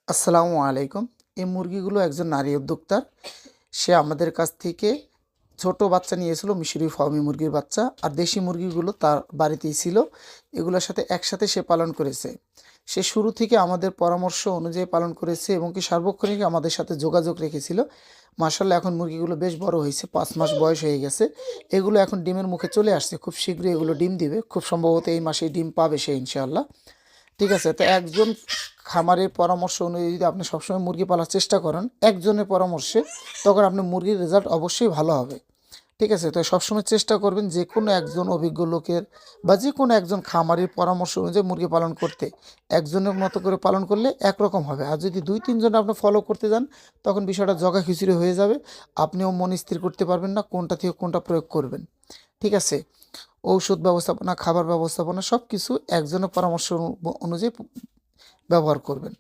আসসালামু আলাইকুম। এই মুরগিগুলো একজন নারী উদ্যোক্তার। সে আমাদের কাছ থেকে ছোট বাচ্চা নিয়েছিল, মিশরি ফার্মি মুরগির বাচ্চা। আর দেশি মুরগিগুলো তার বাড়িতেই ছিল। এগুলোর সাথে একসাথে সে পালন করেছে। সে শুরু থেকে আমাদের পরামর্শ অনুযায়ী পালন করেছে এবং কি সার্বক্ষণিক আমাদের সাথে যোগাযোগ রেখেছিল। মাশাআল্লাহ, এখন মুরগিগুলো বেশ বড় হয়েছে, 5 মাস বয়স হয়ে গেছে। এগুলো এখন ডিমের মুখে চলে আসছে, খুব শীঘ্রই এগুলো ডিম দিবে। খুব সম্ভবত এই মাসেই ডিম পাবে সে, ইনশাআল্লাহ। ঠিক আছে, তো একজন খামারের পরামর্শ অনুযায়ী যদি আপনি সবসময় মুরগি পালার চেষ্টা করেন একজনের পরামর্শে, তখন আপনার মুরগির রেজাল্ট অবশ্যই ভালো হবে। ঠিক আছে, তো সবসময় চেষ্টা করবেন যে কোনো একজন অভিজ্ঞ লোকের বা যে কোনো একজন খামারের পরামর্শ অনুযায়ী মুরগি পালন করতে। একজনের মতো করে পালন করলে একরকম হবে, আর যদি 2-3 জন আপনি ফলো করতে যান তখন বিষয়টা জগা খিচুড়ি হয়ে যাবে। আপনিও মন স্থির করতে পারবেন না কোনটা থেকে কোনটা প্রয়োগ করবেন। ঠিক আছে, ঔষধ ব্যবস্থাপনা, খাবার ব্যবস্থাপনা সব কিছু একজনের পরামর্শ অনুযায়ী ব্যবহার করবেন।